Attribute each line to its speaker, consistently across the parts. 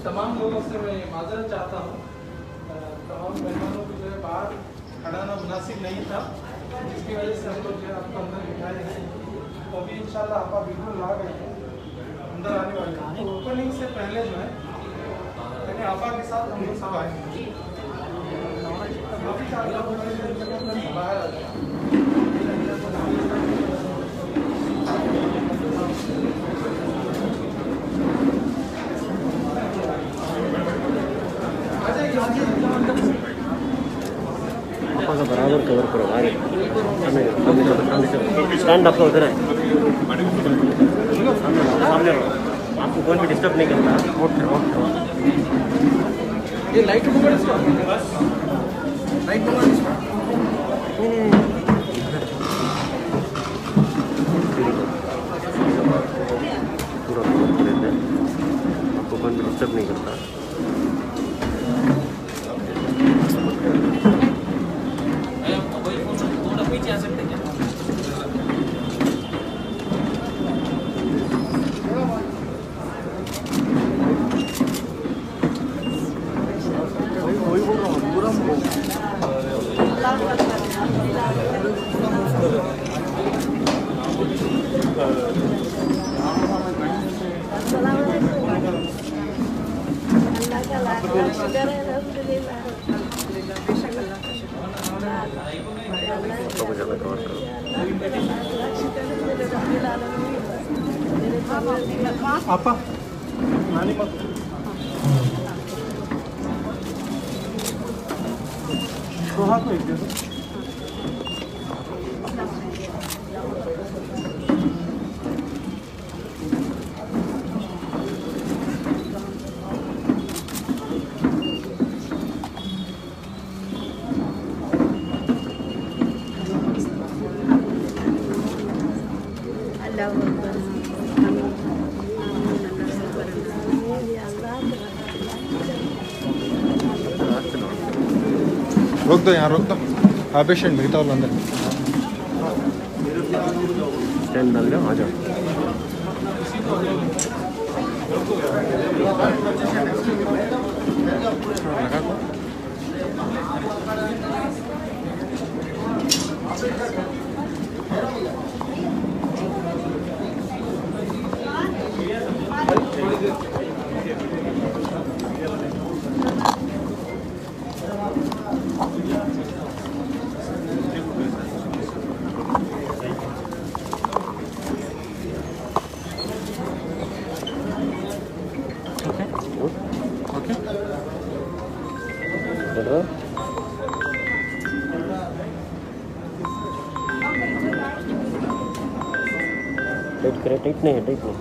Speaker 1: तमाम लोगों से मैं माजरत चाहता हूँ। तमाम मेहमानों को जो है बाहर खड़ाना मुनासिब नहीं था, जिसकी वजह से हम लोग जो है आपको अंदर बिठाए हैं। तो अभी इंशाल्लाह आपा बिल्कुल आ गए हैं, अंदर आने वाले हैं। तो ओपनिंग से पहले जो है यानी आपा के साथ हम लोग सब आएंगे। बाहर आ जाए।
Speaker 2: आपका बराबर कवर करो आगे स्टैंड आपका उधर है सामने आपको कोई भी डिस्टर्ब नहीं करता।
Speaker 1: ये लाइट नंबर इसका लाइट नंबर
Speaker 2: पूरा कवर कर देते हैं, आपको कोई भी डिस्टर्ब नहीं करता।
Speaker 1: आपा नानी मत सोहा को एक दे दो।
Speaker 3: रोक दो, यहाँ रोक दो। हाँ पेशेंट मिलता हो अंदर
Speaker 2: स्टैंड डाल दो, आ जाओ। टाइट करे, टाइट नहीं है, टाइट नहीं।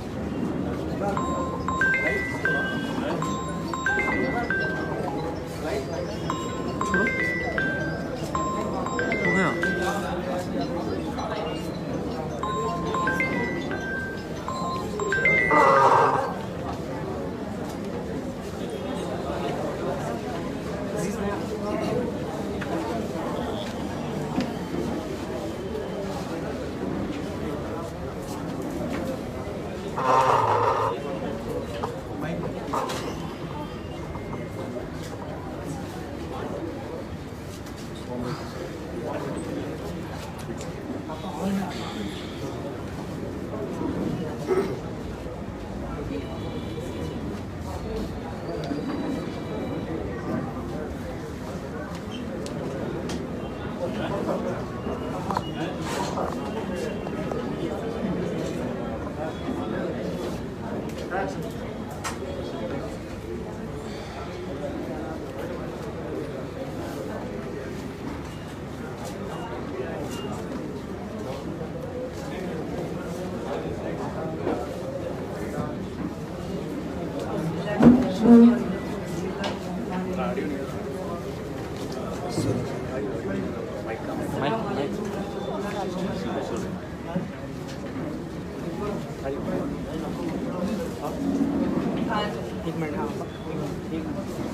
Speaker 1: एक मिनट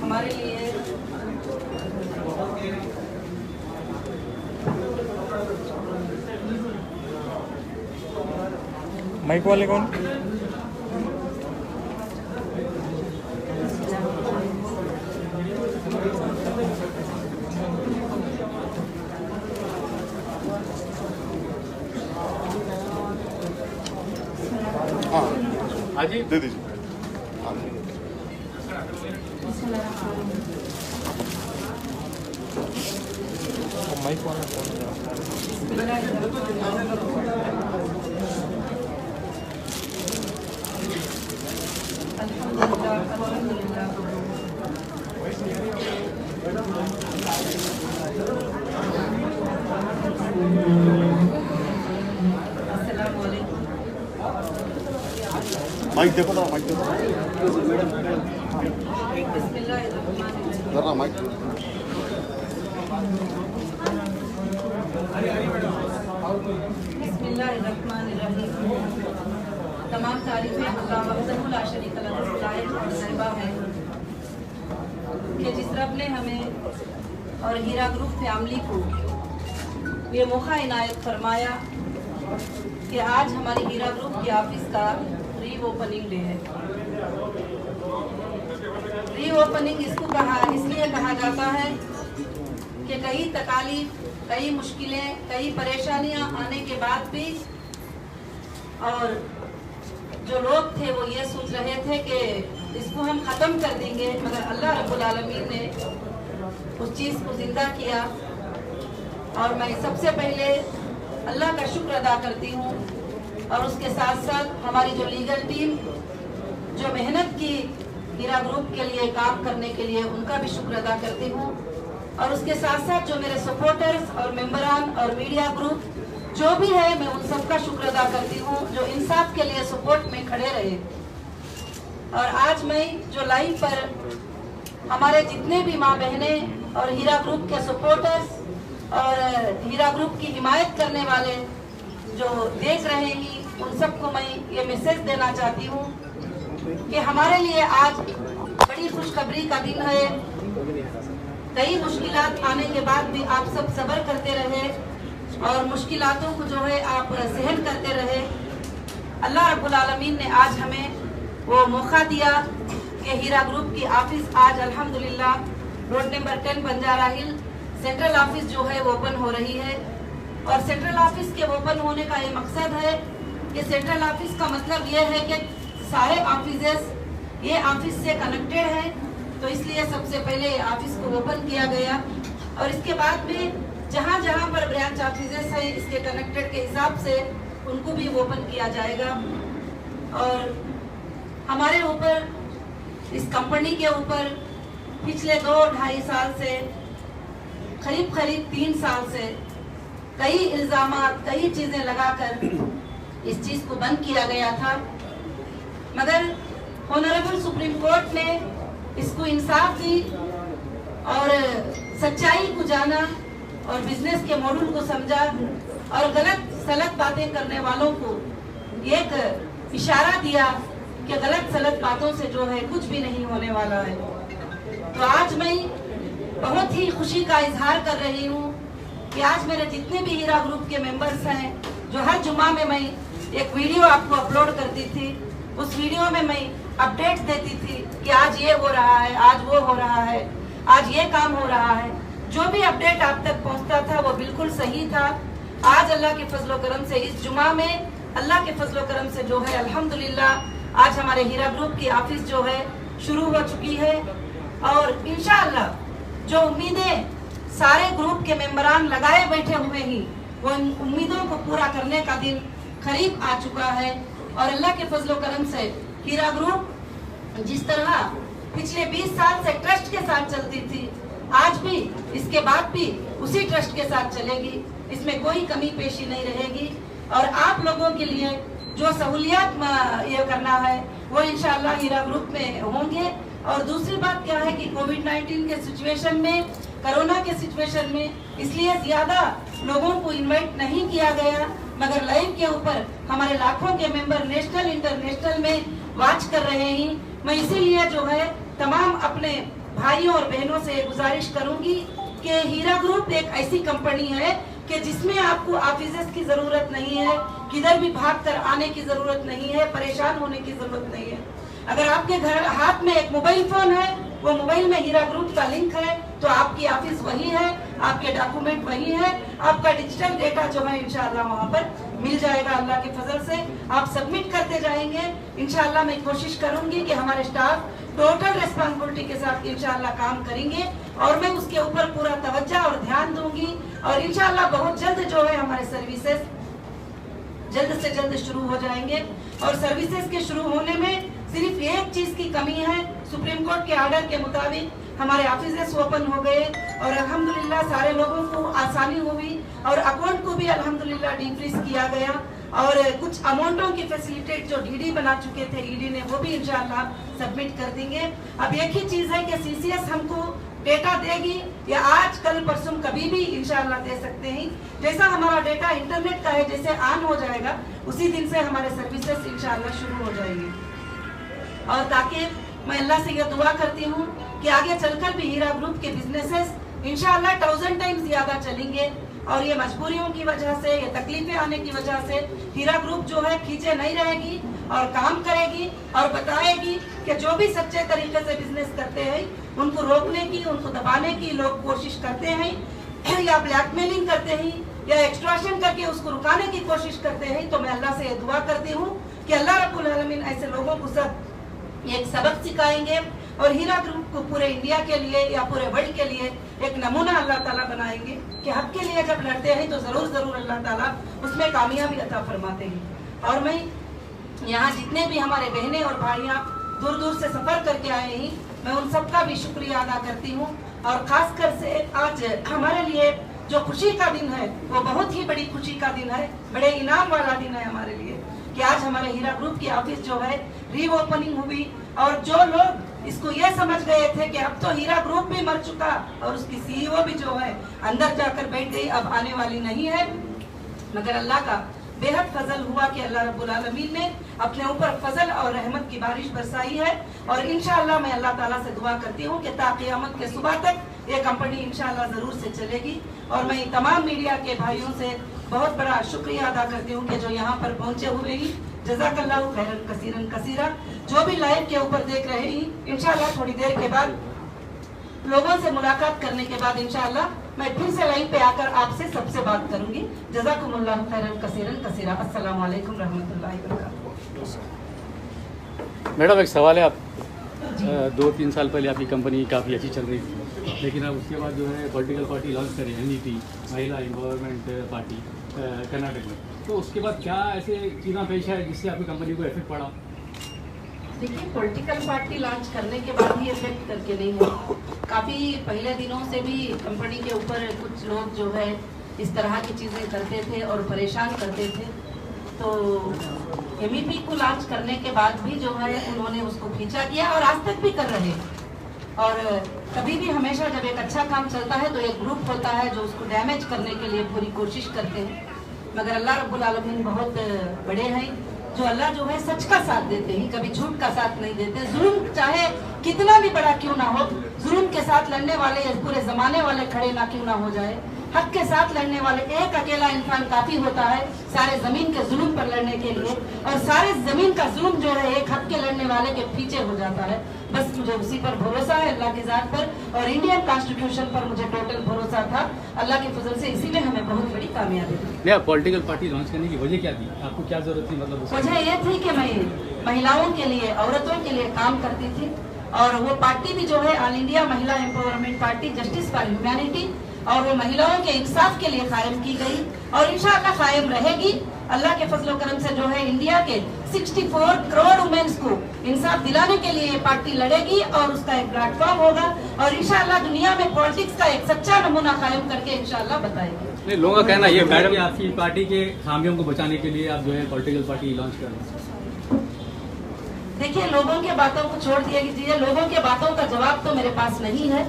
Speaker 4: हमारे लिए
Speaker 1: माइक वाले कौन?
Speaker 3: दे दीजिए। माइक वाला माइक देखो ना, माइक देखो जरा माइक।
Speaker 4: तमाम तारीफें अल्लाह वहदहु ला शरीका लहू है कि जिस रब ने हमें और हीरा ग्रुप फैमिली को ये मौका इनायत फरमाया कि आज हमारी हीरा ग्रुप की ऑफिस का री ओपनिंग डे है। री ओपनिंग इसलिए कहा जाता है कि कई तकालीफ, कई मुश्किलें, कई परेशानियां आने के बाद भी और जो लोग थे वो ये सोच रहे थे कि इसको हम ख़त्म कर देंगे, मगर अल्लाह रब्बुल आलमीन ने उस चीज़ को जिंदा किया। और मैं सबसे पहले अल्लाह का शुक्र अदा करती हूँ और उसके साथ साथ हमारी जो लीगल टीम जो मेहनत की हीरा ग्रुप के लिए काम करने के लिए, उनका भी शुक्र अदा करती हूँ। और उसके साथ साथ जो मेरे सपोर्टर्स और मेंबरान और मीडिया ग्रुप जो भी है, मैं उन सबका शुक्र अदा करती हूँ जो इंसाफ के लिए सपोर्ट में खड़े रहे। और आज मैं जो लाइव पर हमारे जितने भी माँ बहनें और हीरा ग्रुप के सपोर्टर्स और हीरा ग्रुप की हिमायत करने वाले जो देख रहे हैं, उन सबको मैं ये मैसेज देना चाहती हूँ कि हमारे लिए आज बड़ी खुशखबरी का दिन है। कई मुश्किलात आने के बाद भी आप सब सब्र करते रहे और मुश्किलातों को जो है आप सहन करते रहे। अल्लाह रब्बुल आलमीन ने आज हमें वो मौका दिया कि हीरा ग्रुप की ऑफिस आज अल्हम्दुलिल्लाह रोड नंबर 10 बंजारा हिल सेंट्रल ऑफिस जो है वो ओपन हो रही है। और सेंट्रल ऑफिस के ओपन होने का ये मकसद है कि सेंट्रल ऑफिस का मतलब ये है कि सारे ऑफिसेस ये ऑफिस से कनेक्टेड है, तो इसलिए सबसे पहले ऑफिस को ओपन किया गया। और इसके बाद में जहाँ जहाँ पर ब्रांच ऑफिसेस हैं इसके कनेक्टेड के हिसाब से उनको भी ओपन किया जाएगा। और हमारे ऊपर, इस कंपनी के ऊपर पिछले 2-2.5 साल से, करीब 3 साल से कई इल्जामात, कई चीजें लगाकर इस चीज को बंद किया गया था, मगर ऑनरेबल सुप्रीम कोर्ट ने इसको इंसाफ दी और सच्चाई को जाना और बिजनेस के मॉडल को समझा और गलत सलत बातें करने वालों को एक इशारा दिया कि गलत सलत बातों से जो है कुछ भी नहीं होने वाला है। तो आज मैं बहुत ही खुशी का इजहार कर रही हूँ कि आज मेरे जितने भी हीरा ग्रुप के मेंबर्स हैं, जो हर जुमा में मैं एक वीडियो आपको अपलोड करती थी, उस वीडियो में मैं अपडेट देती थी कि आज ये हो रहा है, आज वो हो रहा है, आज ये काम हो रहा है। जो भी अपडेट आप तक पहुंचता था वो बिल्कुल सही था। आज अल्लाह के फजलो करम से इस जुमा में अल्लाह के फजलो करम से जो है अल्हम्दुलिल्लाह आज हमारे हीरा ग्रुप की ऑफिस जो है शुरू हो चुकी है। और इंशाअल्लाह जो उम्मीदें सारे ग्रुप के मेंबरान लगाए बैठे हुए ही, वो उम्मीदों को पूरा करने का दिन करीब आ चुका है। और अल्लाह के फजलो करम से हीरा ग्रुप जिस तरह पिछले 20 साल से ट्रस्ट के साथ चलती थी, आज भी इसके बाद भी उसी ट्रस्ट के साथ चलेगी, इसमें कोई कमी पेशी नहीं रहेगी। और आप लोगों के लिए जो सहूलियत ये करना है वो इंशाअल्लाह हीरा ग्रुप में होंगे। और दूसरी बात क्या है कि कोविड-19 के सिचुएशन में, कोरोना के सिचुएशन में, इसलिए ज्यादा लोगों को इनवाइट नहीं किया गया, मगर लाइव के ऊपर हमारे लाखों के मेंबर नेशनल इंटरनेशनल में वॉच कर रहे हैं। मैं इसीलिए जो है तमाम अपने भाइयों और बहनों से गुजारिश करूंगी कि हीरा ग्रुप एक ऐसी कंपनी है कि जिसमें आपको ऑफिसेस की जरूरत नहीं है, किधर भी भागकर आने की जरूरत नहीं है, परेशान होने की जरूरत नहीं है। अगर आपके घर हाथ में एक मोबाइल फोन है, वो मोबाइल में हीरा ग्रुप का लिंक है, तो आपकी ऑफिस वही है। आपके डॉक्यूमेंट वही है, आपका डिजिटल डेटा जो है इंशाल्लाह वहाँ पर मिल जाएगा। अल्लाह के फजल से आप सबमिट करते जाएंगे। इंशाल्लाह मैं कोशिश करूंगी कि हमारे स्टाफ टोटल रिस्पॉन्सिबिलिटी के साथ इंशाल्लाह काम करेंगे और मैं उसके ऊपर पूरा तवज्जो और ध्यान दूंगी और इंशाल्लाह बहुत जल्द जो है हमारे सर्विसेज जल्द से जल्द शुरू हो जाएंगे। और सर्विसेज के शुरू होने में सिर्फ एक चीज की कमी है, सुप्रीम कोर्ट के ऑर्डर के मुताबिक हमारे ऑफिसेस ओपन हो गए और अल्हम्दुलिल्लाह सारे लोगों को आसानी हुई और अकाउंट को भी अल्हम्दुलिल्लाह डिफ्रीज किया गया और कुछ अमाउंटों की फैसिलिटेट जो डीडी बना चुके थे ईडी ने वो भी इंशाल्लाह सबमिट कर देंगे। अब एक ही चीज है कि सीसीएस हमको डेटा देगी या आज कल परसों कभी भी इंशाल्लाह दे सकते हैं। जैसा हमारा डेटा इंटरनेट का है, जैसे ऑन हो जाएगा उसी दिन से हमारे सर्विसेज इंशाल्लाह शुरू हो जाएंगे। और ताकि मैं अल्लाह से यह दुआ करती हूँ कि आगे चलकर भी हीरा ग्रुप के बिजनेसेस इंशाल्लाह 1000 टाइम्स ज्यादा चलेंगे और ये मजबूरियों की वजह से, ये तकलीफें आने की वजह से हीरा ग्रुप जो है पीछे नहीं रहेगी और काम करेगी और बताएगी कि जो भी सच्चे तरीके से बिजनेस करते हैं उनको रोकने की, उनको दबाने की लोग कोशिश करते हैं या ब्लैकमेलिंग करते हैं या एक्सट्रैक्शन करके उसको रुकाने की कोशिश करते हैं। तो मैं अल्लाह से दुआ करती हूँ कि अल्लाह रब्बुल आलमीन ऐसे लोगों को सब एक सबक सिखाएंगे और हीरा ग्रुप को पूरे इंडिया के लिए या पूरे वर्ल्ड के लिए एक नमूना अल्लाह ताला बनाएंगे कि हक के लिए जब लड़ते हैं तो जरूर अल्लाह ताला उसमें कामयाबी अता फरमाते हैं। और मैं यहाँ जितने भी हमारे बहनें और भाइयाँ दूर दूर से सफर करके आए हैं, मैं उन सबका भी शुक्रिया अदा करती हूँ। और खासकर से आज हमारे लिए जो खुशी का दिन है वो बहुत ही बड़ी खुशी का दिन है, बड़े इनाम वाला दिन है हमारे लिए कि आज हमारे हीरा ग्रुप की ऑफिस जो है रीओपनिंग हुई। और जो लोग इसको ये समझ गए थे कि अब तो हीरा ग्रुप भी मर चुका और उसकी सीईओ भी जो है अंदर जाकर बैठ गई, अब आने वाली नहीं है, मगर अल्लाह का बेहद फजल हुआ कि अल्लाह रब्बुल आलमीन ने अपने ऊपर फजल और रहमत की बारिश बरसाई है। और इंशाअल्लाह मैं अल्लाह ताला से दुआ करती हूँ कि ता क़यामत के सुबह तक ये कंपनी इंशाअल्लाह जरूर से चलेगी। और मैं तमाम मीडिया के भाइयों से बहुत बड़ा शुक्रिया अदा करती हूँ कि जो यहाँ पर पहुँचे हुए ही, जज़ाकल्लाहु खैरन कसीरन कसीरा। जो भी लाइव के ऊपर देख रहे हैं, इंशाअल्लाह थोड़ी देर के बाद लोगों से मुलाकात करने के बाद इंशाअल्लाह मैं फिर से लाइन पे आकर आपसे सबसे बात करूंगी। जज़ाकुमुल्लाहु खैरन कसीरन कसीरा। अस्सलामु अलैकुम रहमतुल्लाहि व बरकातुहू।
Speaker 5: मैडम एक सवाल है, आप 2-3 साल पहले आपकी कंपनी काफ़ी अच्छी चल रही थी, लेकिन अब उसके बाद जो है पॉलिटिकल पार्टी लॉन्च करी NEP, महिला एम्पावरमेंट पार्टी कर्नाटक में, तो उसके बाद क्या ऐसे चीज़ें पेश है जिससे आपकी कंपनी को इफेक्ट पड़ा?
Speaker 4: देखिए, पॉलिटिकल पार्टी लॉन्च करने के बाद ही इफेक्ट करके नहीं है, काफ़ी पहले दिनों से भी कंपनी के ऊपर कुछ लोग जो है इस तरह की चीज़ें करते थे और परेशान करते थे। तो MEP को लॉन्च करने के बाद भी जो है उन्होंने उसको खींचा किया और आज तक भी कर रहे हैं। और कभी भी हमेशा जब एक अच्छा काम चलता है तो एक ग्रुप होता है जो उसको डैमेज करने के लिए पूरी कोशिश करते हैं, मगर अल्लाह रब्बुल आलमीन बहुत बड़े हैं जो अल्लाह जो है सच का साथ देते हैं, कभी झूठ का साथ नहीं देते। जुल्म चाहे कितना भी बड़ा क्यों ना हो, जुल्म के साथ लड़ने वाले पूरे जमाने वाले खड़े ना क्यों ना हो जाए, हक के साथ लड़ने वाले एक अकेला इंसान काफी होता है सारे जमीन के जुल्म पर लड़ने के लिए। और सारे जमीन का जुल्म जो है एक हक के लड़ने वाले के पीछे हो जाता है। बस मुझे उसी पर भरोसा है, अल्लाह की जात पर और इंडियन कॉन्स्टिट्यूशन पर मुझे टोटल भरोसा था। अल्लाह के फजल से इसी में हमें बहुत बड़ी कामयाबी थी।
Speaker 5: पॉलिटिकल पार्टी लॉन्च करने की वजह क्या थी? आपको क्या जरूरत थी? मतलब
Speaker 4: वजह ये थी कि मैं महिलाओं के लिए, औरतों के लिए काम करती थी और वो पार्टी भी जो है ऑल इंडिया महिला empowerment party justice for humanity, और वो महिलाओं के इंसाफ के लिए कायम की गई और इंशाअल्लाह कायम रहेगी। अल्लाह के फजल करम से जो है इंडिया के 64 करोड़ वुमेन्स को इंसाफ दिलाने के लिए ये पार्टी लड़ेगी और उसका एक प्लेटफॉर्म होगा और इंशाअल्लाह दुनिया में पॉलिटिक्स का एक सच्चा नमूना कायम करके इंशाअल्लाह बताएगी।
Speaker 5: नहीं, लोगों का कहना ये मैडम आपकी पार्टी के खामियों को बचाने के लिए आप जो है पॉलिटिकल पार्टी लॉन्च कर रहे हैं।
Speaker 4: देखिए, लोगों के बातों को छोड़ दीजिए, लोगों के बातों का जवाब तो मेरे पास नहीं है।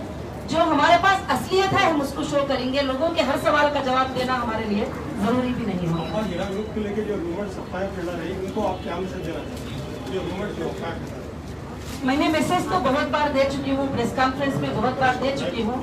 Speaker 4: जो हमारे पास असलियत है हम उसको शो करेंगे। लोगों के हर सवाल का जवाब देना हमारे लिए जरूरी भी नहीं है।
Speaker 6: और हीरा ग्रुप को लेकर जो रूमर्स अफवाहें फैला रही उनको आप क्या मैसेज देना चाहते हैं? जो रूमर्स जो अफवाहें,
Speaker 4: मैंने मैसेज तो बहुत बार दे चुकी हूँ, प्रेस कॉन्फ्रेंस में बहुत बार दे चुकी हूँ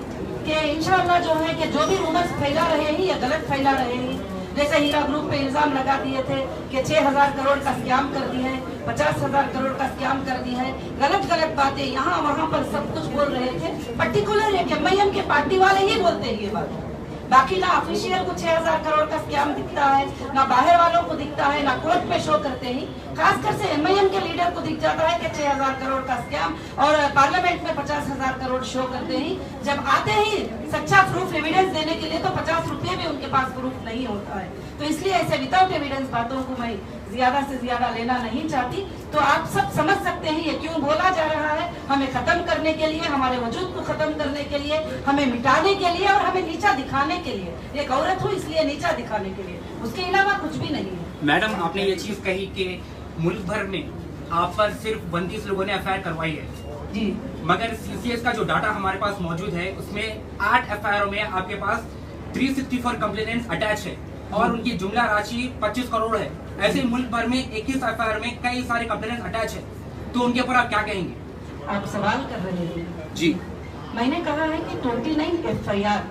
Speaker 4: कि इंशाअल्लाह जो है कि जो भी रूमर्स फैला रहे हैं या गलत फैला रहे हैं, जैसे हीरा ग्रुप पे इल्जाम लगा दिए थे कि 6,000 करोड़ का स्कैम कर दी है, 50,000 करोड़ का स्कैम कर दी है, गलत गलत बातें यहाँ वहाँ पर सब कुछ बोल रहे थे। पर्टिकुलर एक MIM के पार्टी वाले ही बोलते हैं ये बात, बाकी ना ऑफिशियल को 6,000 करोड़ का स्कैम दिखता है, ना बाहर वालों को दिखता है, ना कोर्ट में शो करते ही। खासकर से MIM के लीडर को दिख जाता है कि 6,000 करोड़ का स्कैम, और पार्लियामेंट में 50,000 करोड़ शो करते ही। जब आते ही सच्चा प्रूफ एविडेंस देने के लिए तो 50 रुपए भी उनके पास प्रूफ नहीं होता है। तो इसलिए ऐसे विदाउट एविडेंस बातों को मैं ज्यादा से ज्यादा लेना नहीं चाहती। तो आप सब समझ सकते हैं ये क्यों बोला जा रहा है, हमें खत्म करने के लिए, हमारे वजूद को खत्म करने के लिए, हमें मिटाने के लिए और हमें नीचा दिखाने के लिए। एक औरत हूँ इसलिए नीचा दिखाने के लिए, उसके अलावा कुछ भी नहीं है।
Speaker 7: मैडम, आपने ये चीज कही कि मुल्क भर में आप पर सिर्फ 32 लोगों ने FIR करवाई है
Speaker 4: जी,
Speaker 7: मगर CCS का जो डाटा हमारे पास मौजूद है उसमें 8 FIR में आपके पास 364 कंप्लेनेंट्स अटैच है और उनकी जुमला राशि 25 करोड़ है। ऐसे मुल्क भर में 21 FIR में कई सारे कंप्लेनेंट्स अटैच है, तो उनके ऊपर आप क्या कहेंगे?
Speaker 4: आप सवाल कर रहे हैं
Speaker 7: जी,
Speaker 4: मैंने कहा है कि 29 FIR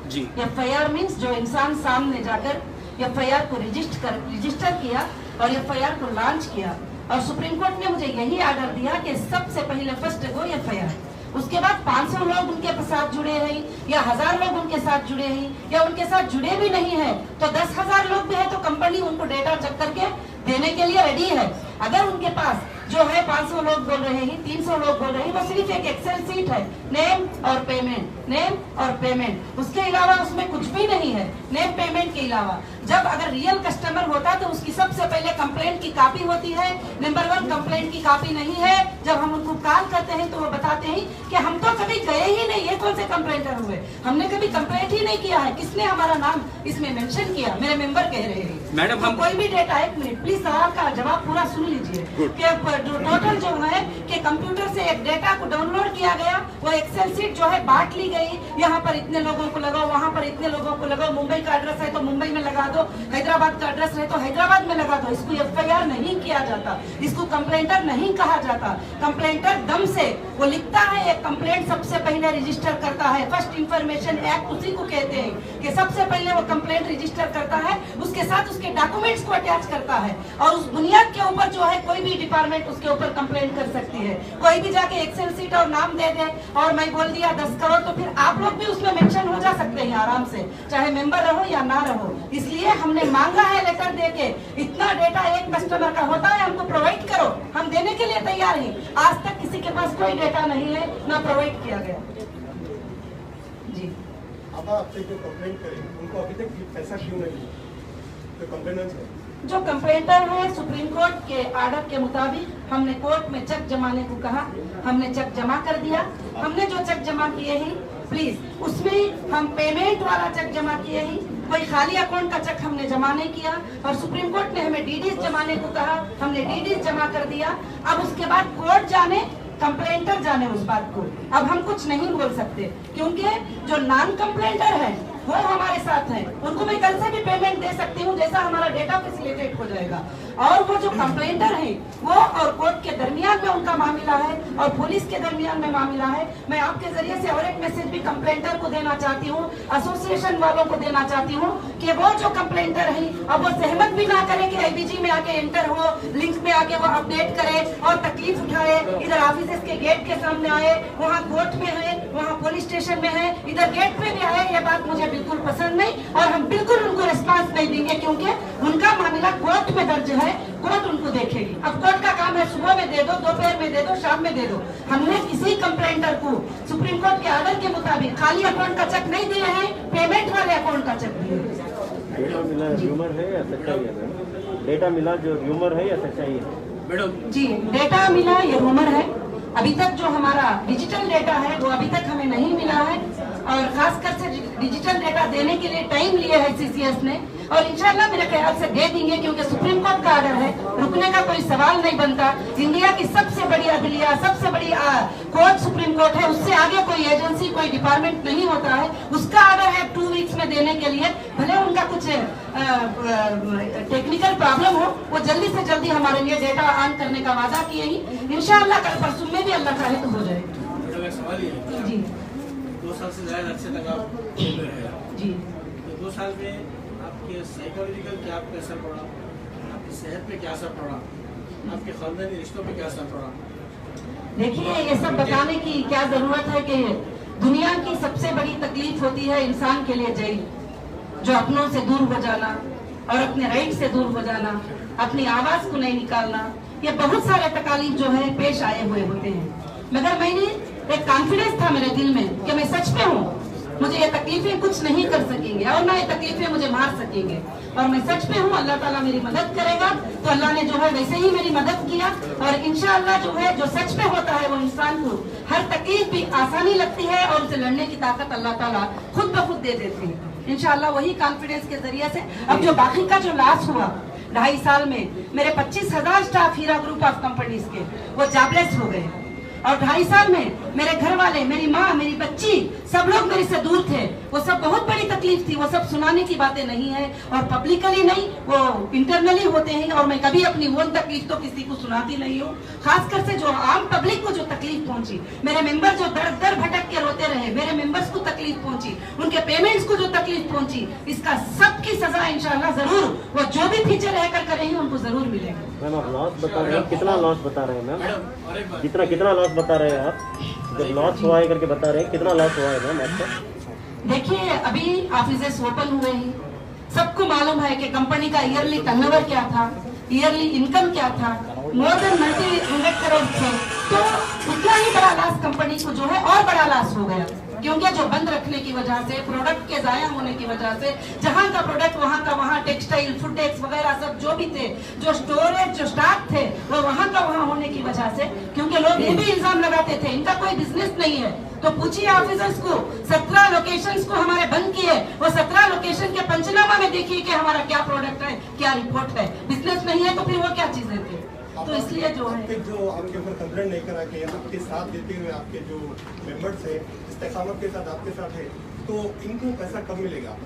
Speaker 7: जी,
Speaker 4: FIR मीन्स जो इंसान सामने जाकर FIR को रजिस्टर किया और FIR को लॉन्च किया। और सुप्रीम कोर्ट ने मुझे यही ऑर्डर दिया कि सबसे पहले फर्स्ट गो FIR, उसके बाद 500 लोग उनके साथ जुड़े हैं या 1000 लोग उनके साथ जुड़े हैं या उनके साथ जुड़े भी नहीं है तो 10,000 लोग भी है तो कंपनी उनको डेटा चेक करके देने के लिए रेडी है। अगर उनके पास जो है 500 लोग बोल रहे हैं, 300 लोग बोल रहे हैं, वो सिर्फ एक एक्सेल सीट है, नेम और पेमेंट, नेम और पेमेंट, उसके अलावा उसमें कुछ भी नहीं है नेम पेमेंट के अलावा। जब अगर रियल कस्टमर होता तो उसकी सबसे पहले कंप्लेंट की कॉपी होती है, नंबर 1 कंप्लेंट की कॉपी नहीं है। जब हम उनको कॉल करते हैं तो वो बताते हैं कि हम तो कभी गए ही नहीं, ये कौन से कंप्लेंटर हुए, हमने कभी कंप्लेंट ही नहीं किया है, किसने हमारा नाम इसमें मेंशन किया, मेरे मेंबर कह रहे हैं।
Speaker 7: मैडम, हम
Speaker 4: कोई भी डेटा, एक मिनट प्लीज सवाल का जवाब पूरा सुन लीजिए कि टोटल जो है कि कंप्यूटर से एक डेटा को डाउनलोड किया गया, वो एक्सेल शीट जो है बांट ली गई, यहाँ पर इतने लोगों को लगाओ, वहाँ पर इतने लोगों को लगाओ, मुंबई का एड्रेस है तो मुंबई में लगा दो, हैदराबाद का एड्रेस है तो हैदराबाद में लगा दो। इसको FIR नहीं किया जाता, इसको कंप्लेंटर नहीं कहा जाता। कंप्लेंटर दम से वो लिखता है, एक कंप्लेंट सबसे पहले रजिस्टर करता है, फर्स्ट इंफॉर्मेशन एक्ट उसी को कहते हैं कि सबसे पहले वो कंप्लेंट रजिस्टर करता है, उसके साथ उसके डॉक्यूमेंट्स को अटैच करता है और उस बुनियाद के ऊपर जो है कोई भी डिपार्टमेंट उसके ऊपर कंप्लेंट कर सकती है। कोई भी जाके एक्सेल सीट और नाम दे दे और मैं बोल दिया 10 करोड़ तो फिर आप लोग भी उसमें मेंशन हो जा सकते हैं आराम से, चाहे मेंबर रहो या ना रहो। इसलिए हमने मांगा है लेटर देके, इतना डेटा एक कस्टमर का होता है हमको प्रोवाइड करो, हम देने के लिए तैयार हैं। आज तक किसी के पास कोई डेटा नहीं है, ना प्रोवाइड किया गया। जी,
Speaker 6: अब आपसे जो कंप्लेंट करें उनको अभी तक पैसा क्यों नहीं, तो कंप्लेनेंट्स है
Speaker 4: जो कंप्लेंटर है सुप्रीम कोर्ट के ऑर्डर के मुताबिक हमने कोर्ट में चेक जमाने को कहा, हमने चेक जमा कर दिया। हमने जो चेक जमा किए हैं प्लीज उसमें हम पेमेंट वाला चेक जमा किए हैं, कोई खाली अकाउंट का चेक हमने जमा नहीं किया। और सुप्रीम कोर्ट ने हमें DDs जमाने को कहा, हमने DDs जमा कर दिया। अब उसके बाद कोर्ट जाने, कंप्लेंटर जाने उस बात को, अब हम कुछ नहीं बोल सकते क्योंकि जो नॉन कंप्लेंटर है वो हमारे साथ हैं, उनको मैं कल से भी पेमेंट दे सकती हूँ जैसा हमारा डेटा फैसिलिटेट हो जाएगा। और वो जो कंप्लेंटर है वो और कोर्ट के दरमियान में उनका मामला है और पुलिस के दरमियान में मामला है। मैं आपके जरिए से और एक मैसेज भी कंप्लेंटर को देना चाहती हूँ, एसोसिएशन वालों को देना चाहती हूँ कि वो जो कंप्लेंटर है अब वो सहमत भी ना करे कि IBG में आके एंटर हो, लिंक में आके वो अपडेट करे और तकलीफ उठाए, इधर ऑफिस के गेट के सामने आए, वहाँ कोर्ट में है, वहाँ पुलिस स्टेशन में है, इधर गेट पे भी आए। ये बात मुझे बिल्कुल पसंद नहीं और हम बिल्कुल उनको रिस्पांस नहीं देंगे क्योंकि उनका मामला कोर्ट में दर्ज है, कोर्ट उनको देखेगी। अब कोर्ट का काम है सुबह में दे दो, दोपहर में दे दो, शाम में दे दो। हमने किसी कंप्लेंटर को सुप्रीम कोर्ट के ऑर्डर के मुताबिक खाली अकाउंट का चेक नहीं दिए हैं, पेमेंट वाले अकाउंट का चेक दिए।
Speaker 2: डेटा मिला र्यूमर है या सच्चाई है? डेटा मिला जो र्यूमर है या सच्चाई है?
Speaker 7: मैडम
Speaker 4: जी, डेटा मिला ये रूमर है। अभी तक जो हमारा डिजिटल डेटा है वो अभी तक हमें नहीं मिला है और खासकर से डिजिटल डेटा देने के लिए टाइम लिया है CCS ने और इंशाल्लाह मेरे ख्याल से दे देंगे क्योंकि सुप्रीम कोर्ट का ऑर्डर है, रुकने का कोई सवाल नहीं बनता। इंडिया की सबसे बड़ी अदलिया, सबसे बड़ी कोर्ट सुप्रीम कोर्ट है, उससे आगे कोई एजेंसी, कोई डिपार्टमेंट नहीं होता है। उसका ऑर्डर है 2 वीक्स में देने के लिए, भले उनका कुछ टेक्निकल प्रॉब्लम हो, वो जल्दी से जल्दी हमारे लिए डेटा ऑन करने का वादा किए ही। इंशाल्लाह कल परसों में भी अल्लाह चाहे तो हो जाएगा।
Speaker 6: सवाल ये है
Speaker 4: जी
Speaker 6: 2 साल से ज्यादा अच्छे तक आप खेल रहे हैं
Speaker 4: जी,
Speaker 6: तो 2 साल में आपको आपके साइकोलॉजिकल क्या आप पे असर पड़ा, आपकी सेहत पे क्या असर पड़ा, आपके खानदानी रिश्तों पे क्या असर पड़ा?
Speaker 4: देखिए, ये सब बताने की क्या जरूरत है कि दुनिया की सबसे बड़ी तकलीफ होती है इंसान के लिए जेल, जो अपनों से दूर हो जाना और अपने राइट से दूर हो जाना, अपनी आवाज को नहीं निकालना, ये बहुत सारे तकलीफ जो है पेश आए हुए होते हैं। मगर मैंने एक कॉन्फिडेंस था मेरे दिल में कि मैं सच पे हूँ, मुझे ये तकलीफें कुछ नहीं कर सकेंगे और ना ये तकलीफें मुझे मार सकेंगे, और मैं सच पे हूँ। अल्लाह ताला मेरी मदद करेगा, तो अल्लाह ने जो है वैसे ही मेरी मदद किया, और इंशाअल्लाह जो है जो सच पे होता है वो इंसान को हर तकलीफ भी आसानी लगती है और उसे लड़ने की ताकत अल्लाह ताला खुद ब खुद दे देती है। इंशाअल्लाह वही कॉन्फिडेंस के जरिए से अब जो बाकी का जो लॉस हुआ 2.5 साल में, मेरे 25,000 staff Heera group of companies के वो जॉबलेस हो गए, और 2.5 साल में मेरे घर वाले, मेरी माँ, मेरी बच्ची, सब लोग मेरे से दूर थे। वो सब बहुत बड़ी तकलीफ थी, वो सब सुनाने की बातें नहीं है और पब्लिकली नहीं, वो इंटरनली होते हैं, और मैं कभी अपनी वो तकलीफ तो किसी को सुनाती नहीं हूँ। खासकर से जो आम पब्लिक को जो तकलीफ पहुंची, मेरे मेंबर जो दर दर भटक के रोते रहे, मेरे मेंबर्स को तकलीफ पहुंची, उनके पेमेंट्स को जो तकलीफ पहुंची, इसका सबकी सजा इंशाल्लाह जरूर वो जो भी फीचर रहकर करेंगे उनको जरूर मिलेगा।
Speaker 2: मैम आप लॉस बता रहे हैं, कितना लॉस बता रहे हैं मैम? कितना लॉस बता रहे हैं आप? जब लॉस हुआ है करके बता रहे हैं, कितना लॉस हुआ है मैम आपका?
Speaker 4: देखिए, अभी ऑफिसेस ओपन हुए हैं, सबको मालूम है कि कंपनी का ईयरली टर्नओवर क्या था, ईयरली इनकम क्या था, मोर देन मल्टी 100 करोड़ थे। तो उतना ही बड़ा लॉस कंपनी को जो है और बड़ा लॉस हो गया, क्योंकि जो बंद रखने की वजह से, प्रोडक्ट के जाया होने की वजह से, जहां का प्रोडक्ट वहां का वहां, टेक्सटाइल, फूड टैक्स वगैरह सब जो भी थे, जो स्टोरेज, जो स्टॉक थे, वो वहां का वहां होने की वजह से, क्योंकि लोग ये भी इल्जाम लगाते थे इनका कोई बिजनेस नहीं है। तो पूछिए ऑफिसर्स को, 17 लोकेशंस को हमारे बंद किए, वो 17 लोकेशन के पंचनामा में देखिए कि हमारा क्या प्रोडक्ट है, क्या रिपोर्ट है। बिजनेस नहीं है तो फिर वो क्या चीजें थी? तो इसलिए जो है
Speaker 6: जो आपके ऊपर कंप्लेंट नहीं करा के आपके साथ देते हुए आपके जो मेंबर्स है इस्तेकामत के साथ आपके साथ है, तो इनको पैसा कब मिलेगा?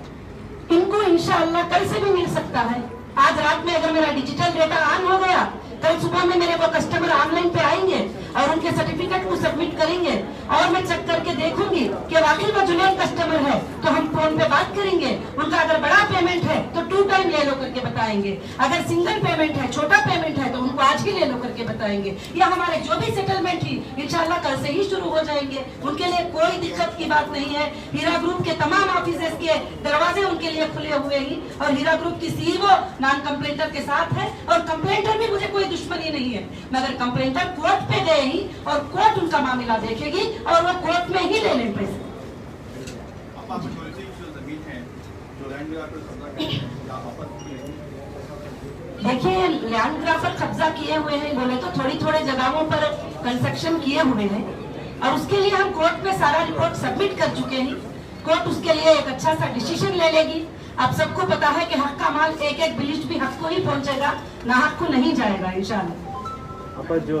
Speaker 4: इनको इंशाअल्लाह कल से भी मिल सकता है। आज रात में अगर मेरा डिजिटल डेटा ऑन हो गया, कल सुबह में मेरे वो कस्टमर ऑनलाइन पे आएंगे और उनके सर्टिफिकेट को सबमिट करेंगे, और मैं चेक करके देखूंगी कि वाकई वो जुनेद कस्टमर है, तो हम फोन पे बात करेंगे। उनका अगर बड़ा पेमेंट है तो 2 टाइम ले लो करके बताएंगे, अगर सिंगल पेमेंट है, छोटा पेमेंट है, तो उनको आज ही ले लो करके बताएंगे, या हमारे जो भी सेटलमेंट ही इंशाल्लाह कल से ही शुरू हो जाएंगे। उनके लिए कोई दिक्कत की बात नहीं है। हीरा ग्रुप के तमाम ऑफिसेस के दरवाजे उनके लिए खुले हुए ही, और हीरा ग्रुप की सीईओ नॉन कंप्लेंटर के साथ है, और कंप्लेंटर भी मुझे कोई दुश्मनी नहीं है, मगर कंप्लेंटर कोर्ट पे गए ही और कोर्ट उनका मामला देखेगी और वो कोर्ट में ही ले लें पैसे। देखिए, लैंड ग्राफर कब्जा किए हुए हैं बोले तो थोड़ी जगहों पर कंस्ट्रक्शन किए हुए हैं, और उसके लिए हम कोर्ट में सारा रिपोर्ट सबमिट कर चुके हैं। कोर्ट उसके लिए एक अच्छा सा डिसीजन ले लेगी। आप सबको पता है कि हक का माल एक बिलिस्ट भी हक को ही पहुंचेगा, ना हक को नहीं जाएगा इंशाल्लाह।
Speaker 2: आप जो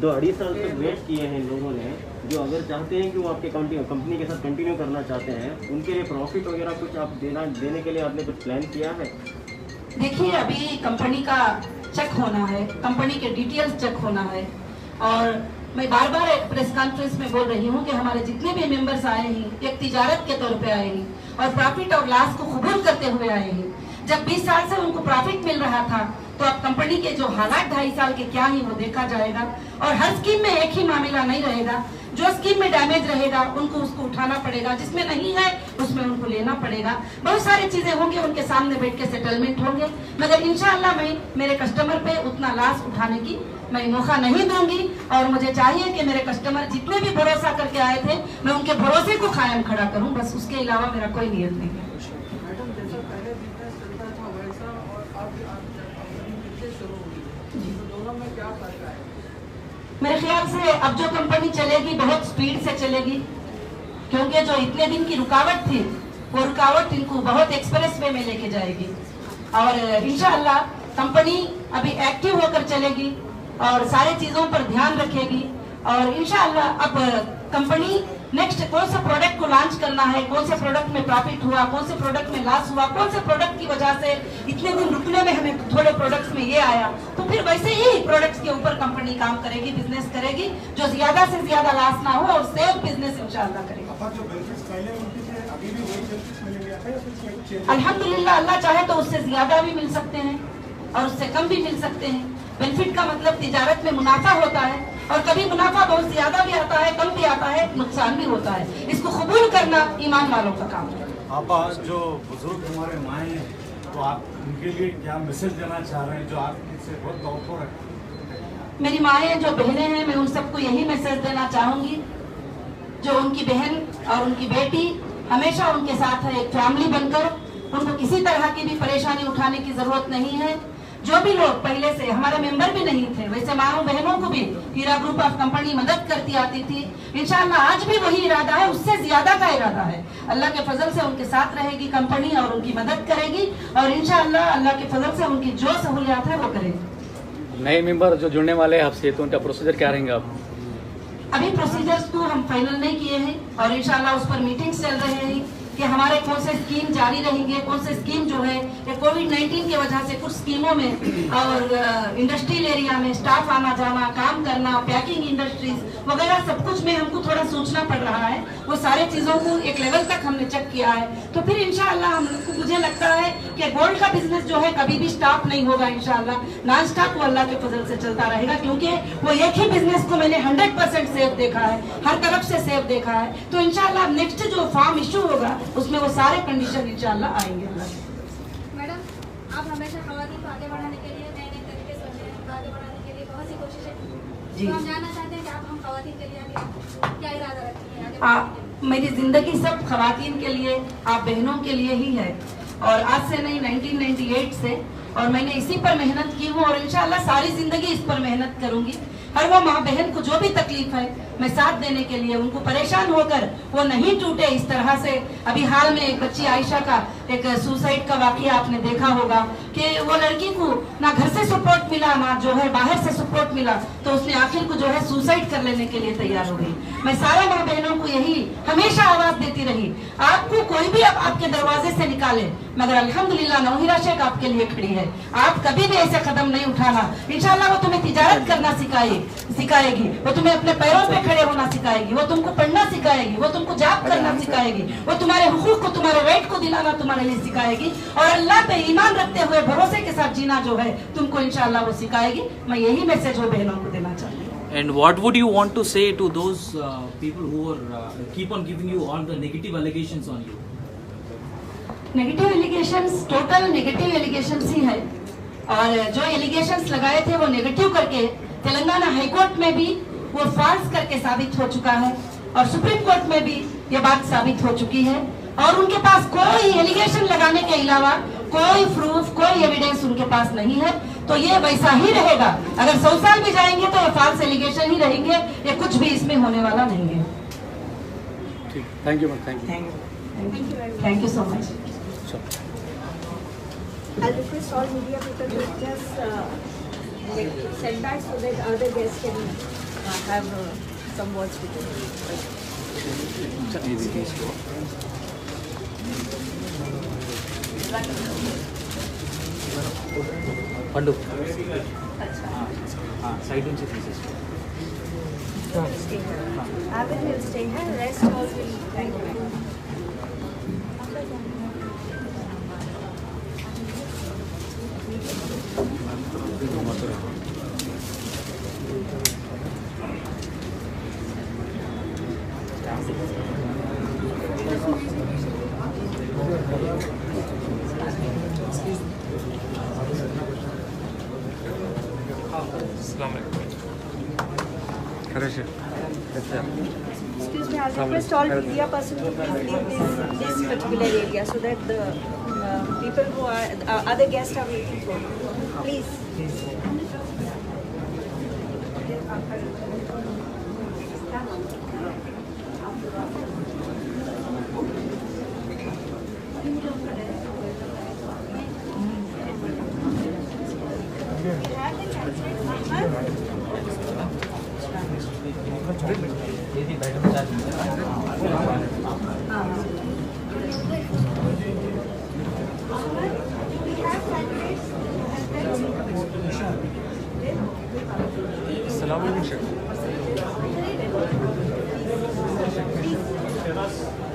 Speaker 2: 2-2.5 साल तक वेट किए हैं लोगों ने, जो अगर चाहते हैं कि वो आपके कंपनी के साथ कंटिन्यू करना चाहते हैं, उनके लिए प्रॉफिट वगैरह कुछ आप देने के लिए आपने कुछ प्लान किया है?
Speaker 4: देखिए, अभी कंपनी का चेक होना है, कंपनी के डिटेल्स चेक होना है, और मैं बार बार एक प्रेस कॉन्फ्रेंस में बोल रही हूँ कि हमारे जितने भी मेंबर्स आए हैं एक तिजारत के तौर पे आए हैं, और प्रॉफिट और लॉस को कबूल करते हुए आए हैं। जब 20 साल से उनको प्रॉफिट मिल रहा था, तो अब कंपनी के जो हालात 2.5 साल के क्या ही वो देखा जाएगा, और हर स्कीम में एक ही मामला नहीं रहेगा। जो स्कीम में डैमेज रहेगा उनको उसको उठाना पड़ेगा, जिसमें नहीं है उसमें उनको लेना पड़ेगा। बहुत सारी चीजें होंगी, उनके सामने बैठ के सेटलमेंट होंगे, मगर इंशाअल्लाह मैं मेरे कस्टमर पे उतना लॉस उठाने की मैं मौका नहीं दूंगी, और मुझे चाहिए कि मेरे कस्टमर जितने भी भरोसा करके आए थे, मैं उनके भरोसे को कायम खड़ा करूं, बस उसके अलावा मेरा कोई नियत नहीं है। मेरे ख्याल से अब जो कंपनी चलेगी बहुत स्पीड से चलेगी, क्योंकि जो इतने दिन की रुकावट थी वो रुकावट इनको बहुत एक्सप्रेस वे में लेके जाएगी, और इंशाअल्लाह कंपनी अभी एक्टिव होकर चलेगी और सारी चीजों पर ध्यान रखेगी, और इंशाअल्लाह अब कंपनी नेक्स्ट कौन से प्रोडक्ट को लॉन्च करना है, कौन से प्रोडक्ट में प्रॉफिट हुआ, कौन से प्रोडक्ट में लॉस हुआ, कौन से प्रोडक्ट की वजह से इतने दिन रुकने में हमें थोड़े प्रोडक्ट्स में ये आया, तो फिर वैसे ही प्रोडक्ट्स के ऊपर कंपनी काम करेगी, बिजनेस करेगी, जो ज्यादा से ज्यादा लॉस ना हो और सेफ बिजनेस इंशाअल्लाह करेगी।
Speaker 6: जो बेनिफिट्स पहले उनके थे अभी भी वही बेनिफिट्स मिलेंगे?
Speaker 4: अल्हम्दुलिल्लाह, अल्लाह चाहे तो उससे ज्यादा भी मिल सकते हैं और उससे कम भी मिल सकते हैं। बेनिफिट का मतलब तिजारत में मुनाफा होता है और कभी मुनाफा बहुत ज्यादा भी आता है, कम भी आता है, नुकसान भी होता है। इसको कबूल करना ईमान वालों का काम है।
Speaker 8: आप आज जो बुजुर्ग हमारे माएँ हैं, तो आप उनके लिए क्या मैसेज देना चाह रहे हैं जो आपसे बहुत डाउटफुल है?
Speaker 4: मेरी माएँ जो बहनें हैं, मैं उन सबको यही मैसेज देना चाहूंगी, जो उनकी बहन और उनकी बेटी हमेशा उनके साथ है, एक फैमिली बनकर, उनको किसी तरह की भी परेशानी उठाने की जरूरत नहीं है। जो भी लोग पहले से हमारे मेंबर भी नहीं थे, वैसे माओ बहनों को भी हीरा ग्रुप ऑफ कंपनी मदद करती आती थी। इंशाअल्लाह आज भी वही इरादा है, उससे ज्यादा का इरादा है। अल्लाह के फजल से उनके साथ रहेगी कंपनी और उनकी मदद करेगी और इंशाअल्लाह अल्लाह के फजल से उनकी जो सहूलियात है वो करेगी।
Speaker 5: नए मेंबर जो जुड़ने वाले हैं आपसे, तो उनका प्रोसीजर क्या रहेंगे? आप
Speaker 4: अभी प्रोसीजर्स को हम फाइनल नहीं किए हैं और इंशाअल्लाह उस पर मीटिंग्स चल रहे हैं कि हमारे कौन से स्कीम जारी रहेंगे, कौन से स्कीम जो है कोविड-19 की वजह से कुछ स्कीमों में और इंडस्ट्रियल एरिया में स्टाफ आना जाना, काम करना, पैकिंग इंडस्ट्रीज वगैरह सब कुछ में हमको थोड़ा सोचना पड़ रहा है। वो सारे चीजों को एक लेवल तक हमने चेक किया है, तो फिर इंशाअल्लाह मुझे लगता है कि गोल्ड का बिजनेस जो है कभी भी स्टॉप नहीं होगा। इंशाअल्लाह नॉन स्टॉप वो अल्लाह के फजल से चलता रहेगा, क्योंकि वो एक ही बिजनेस को मैंने 100% सेफ देखा है, हर तरफ से सेफ देखा है। तो इंशाअल्लाह नेक्स्ट जो फार्म इशू होगा उसमें वो सारे कंडीशन इंशाअल्लाह आएंगे।
Speaker 9: मैडम, आप हमेशा खवातीन को आगे बढ़ाने के लिए नए नए तरीके से आगे बढ़ाने के लिए बहुत सी कोशिशें की। तो हम जानना चाहते हैं कि आप हम खवातीन के लिए क्या इरादा रखती हैं आगे?
Speaker 4: मेरी जिंदगी सब खवातीन के लिए, आप बहनों के लिए ही है और आज से नहीं 1998 से, और मैंने इसी पर मेहनत की हूँ और इंशाअल्लाह सारी जिंदगी इस पर मेहनत करूंगी। हर वो माँ बहन को जो भी तकलीफ है मैं साथ देने के लिए, उनको परेशान होकर वो नहीं टूटे इस तरह से। अभी हाल में एक बच्ची आयशा का एक सुसाइड का वाकया आपने देखा होगा कि वो लड़की को ना घर से सपोर्ट मिला, ना जो है बाहर से सपोर्ट मिला, तो उसने आखिर को जो है सुसाइड कर लेने के लिए तैयार हो गई। मैं सारे माँ बहनों को यही हमेशा आवाज देती रही, आपको कोई भी अब आपके दरवाजे से निकाले, मगर अल्हम्दुलिल्लाह नौहिरा शेख आपके लिए खड़ी है। आप कभी भी ऐसे कदम नहीं उठाना। इंशाअल्लाह वो तुम्हें तिजारत करना सिखाएगी, वो तुम्हें अपने पैरों पे खड़े होना सिखाएगी, वो तुमको पढ़ना सिखाएगी, वो तुमको जॉब करना सिखाएगी, वो तुम्हारे हुकूक को, तुम्हारे राइट को दिलाना तुम्हारे लिए सिखाएगी और अल्लाह पे ईमान रखते हुए भरोसे के साथ जीना जो है तुमको इंशाअल्लाह वो सिखाएगी। मैं यही मैसेज वो बहनों को देना चाहती हूँ।
Speaker 10: And what would you want to say to those people who are keep on giving you all the negative allegations on you?
Speaker 4: Negative allegations, total negative allegations ही है और जो एलिगेशंस लगाए थे वो नेगेटिव करके तेलंगाना हाईकोर्ट में भी वो फॉल्स करके साबित हो चुका है और सुप्रीम कोर्ट में भी ये बात साबित हो चुकी है और उनके पास कोई एलिगेशन लगाने के अलावा कोई प्रूफ, कोई एविडेंस उनके पास नहीं है। तो ये वैसा ही रहेगा। अगर 100 साल भी जाएंगे तो ये फॉल्स एलिगेशन ही रहेंगे, ये कुछ भी इसमें होने वाला नहीं है।
Speaker 5: Thank you ma'am,
Speaker 4: thank you so much.
Speaker 11: I'll request all media people to just send back so that other guests can have some words with them.
Speaker 10: Pandu side से తీసేసుకో.
Speaker 11: Abin will stay here, rest all will thank you. Excuse me, I'll request all media persons to please leave this particular area so that the people who are other guests are waiting for. Please.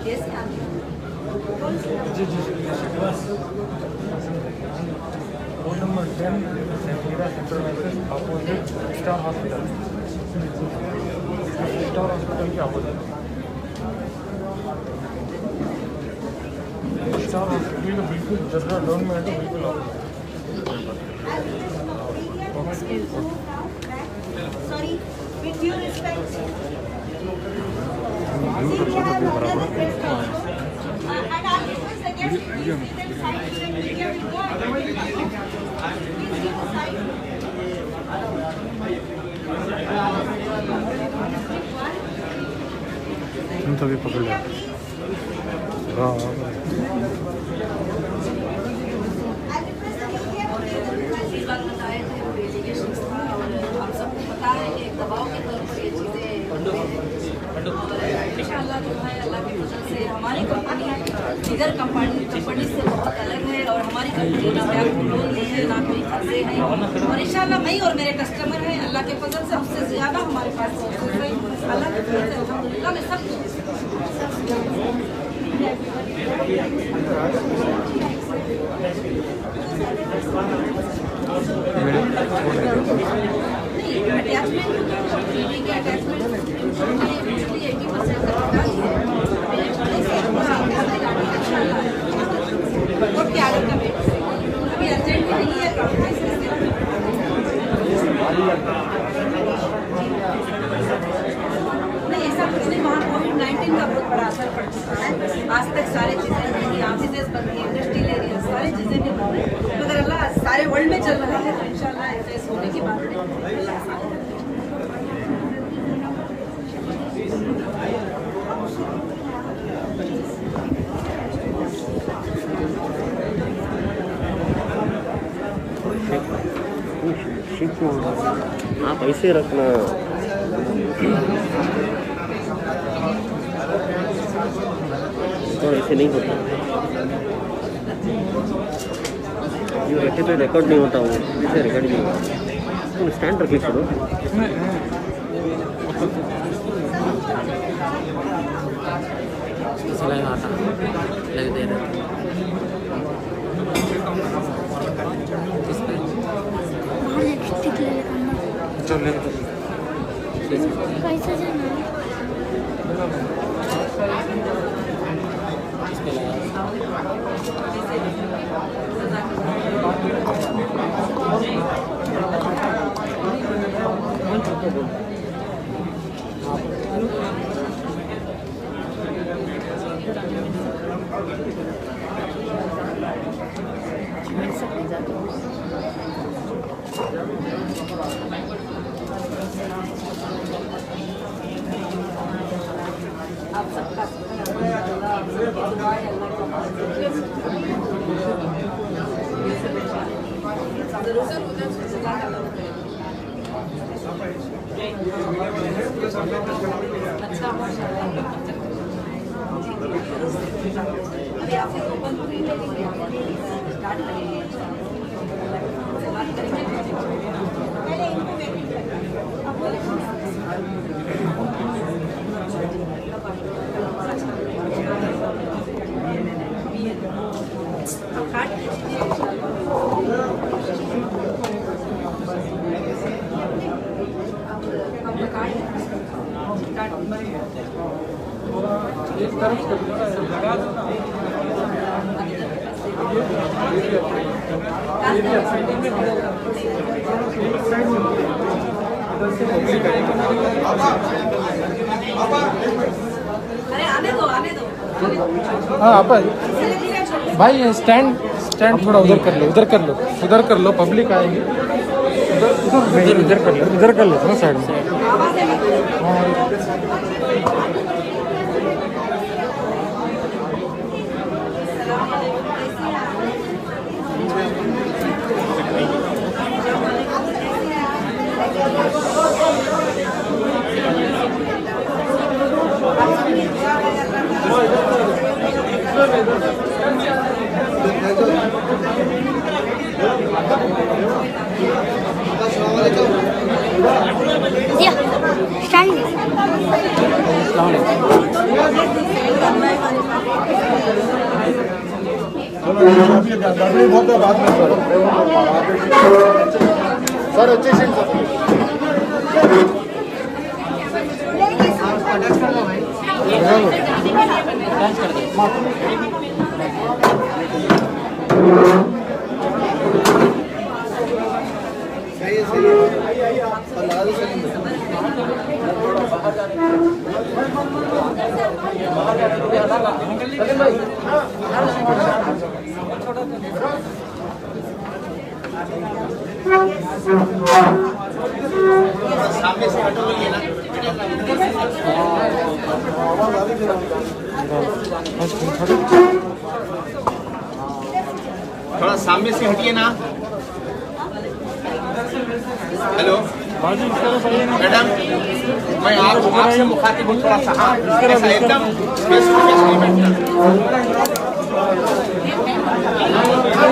Speaker 4: Yes,
Speaker 3: road number 10 सेंटीरा central message opposite star hospital. Star hospital के opposite star hospital का बिल्कुल जर्रा down में है तो बिल्कुल
Speaker 11: Sorry, with due respect. See, we have another press also. And our request again, please see them side so that media will go ahead. Please see the side.
Speaker 3: हम तभी पकड़ लिया। हाँ
Speaker 4: बताए थे वो डेलीगेशन था और हम सबको पता है कि एक दबाव के तौर पर ये चीज़ें इंशाल्लाह जो है अल्लाह की वजह से हमारी कंपनी इधर कंपनी से बहुत अलग है और हमारी कंपनी ना बैंक को लोन दी है ना कोई कर्जे हैं और इंशाल्लाह मैं और मेरे कस्टमर हैं अल्लाह के फजल से उससे ज़्यादा हमारे पास सोर्सेज हैं अल्लाह के फजल से अल्हम्दुलिल्लाह मैं सब नहीं ऐसा कुछ नहीं वहाँ कोविड-19 का बहुत बड़ा असर पड़ चुका है आज तक सारी चीज़ें ऑफिसेज बंद है इंडस्ट्रियल एरिया सारी चीज़ें भी बंद है मगर अल्लाह सारे वर्ल्ड में चल रहा है तो इंशाल्लाह ऐसे होने के बाद अल्लाह
Speaker 2: आप ऐसे रखना तो ऐसे नहीं होता ये रखे तो रिकॉर्ड नहीं होता वो ऐसे रिकॉर्ड नहीं होता तुम स्टैंड रखे करो आता लग दे रहा
Speaker 3: चल
Speaker 9: कैसे जाना
Speaker 4: आप सबका अच्छा अभी ऑफिस ओपन हो गई स्टार्ट करेंगे बात करेंगे पहले इनको वेटिंग करेंगे अब बोले अब काट
Speaker 1: एक तरफ से लगा दो ना
Speaker 4: अरे आने दो
Speaker 1: हाँ आप भाई स्टैंड थोड़ा उधर कर लो पब्लिक आएंगे इधर कर लो थोड़ा साइड में
Speaker 9: Yeah,
Speaker 12: गर्मी बहुत है बाद में सर अच्छे से
Speaker 13: सामने से हटोगे ना थोड़ा सामने से हटिए ना। हेलो मैडम, मैं आपसे मुखातिब हूँ थोड़ा सा। हाँ, ऐसा एकदम फेस टू फेस नहीं बैठना।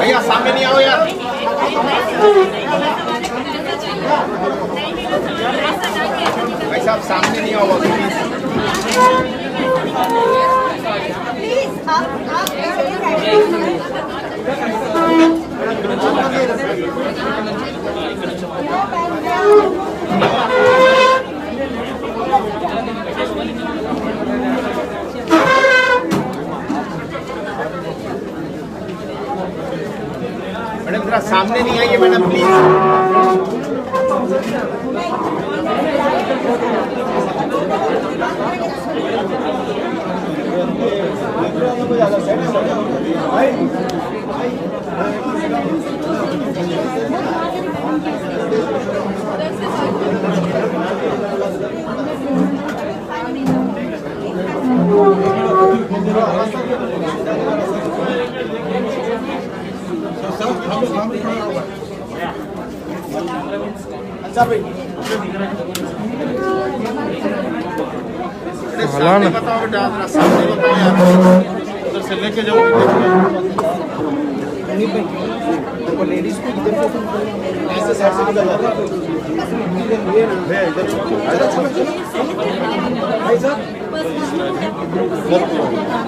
Speaker 13: भैया सामने नहीं आओ यार। भाई साहब सामने नहीं आओ प्लीज। मैडम जरा सामने नहीं आइए मैडम प्लीज। अच्छा भाई सामने बताओ बेटा, जरा सामने बताओ यार। उधर से लेके जाओ लेडीज को इधर ऐसे साइड से निकल जाता है।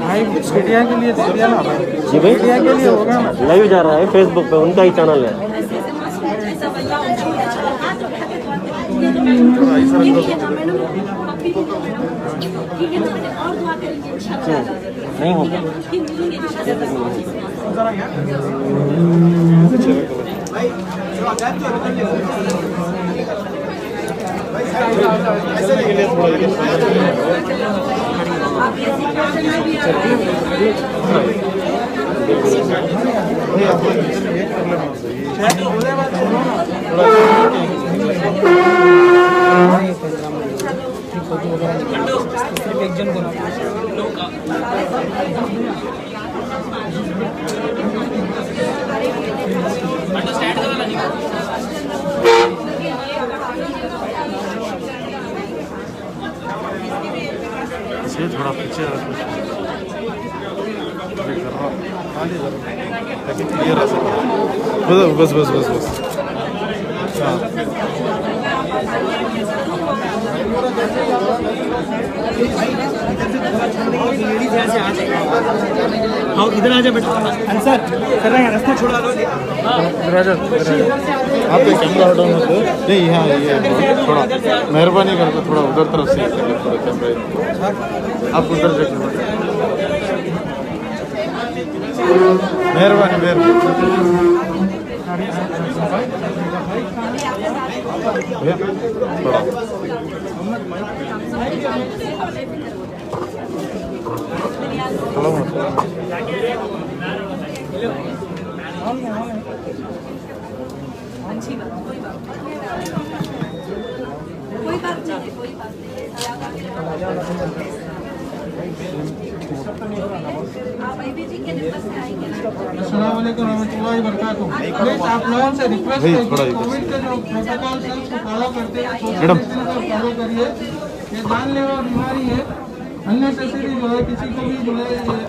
Speaker 3: भाई मीडिया के लिए दे दिया ना भाई।
Speaker 2: जी भाई
Speaker 3: मीडिया के लिए होगा ना।
Speaker 2: लाइव जा रहा है फेसबुक पे, उनका ही चैनल है। नहीं होगा
Speaker 3: एक जन को
Speaker 12: थोड़ा पीछे क्लियर आ सकता। बस बस बस बस
Speaker 10: हाँ इधर आ जा बेटा।
Speaker 3: आंसर कर रहे हैं, रास्ता छोड़ा लो।
Speaker 12: राजा आप कैमरा हटाओ मत। नहीं हाँ ये थोड़ा मेहरबानी करके थोड़ा उधर तरफ से थोड़ा कैमरा आप उधर देखिए। मेहरबानी मेहरबानी
Speaker 4: अच्छी बात, कोई बात नहीं, कोई बात नहीं। आप आईबी जी के नंबर से आएंगे।
Speaker 1: अस्सलाम वालेकुम रहमतुल्लाहि व बरकातहू। प्लीज आप लोगों से रिक्वेस्ट है कि कोविड के जो प्रोटोकॉल है उसको फॉलो करते हैं, सोशल डिस्टेंस को फॉलो करिए। ये जानलेवा बीमारी है, अननेसेसरी जो है किसी को भी जो है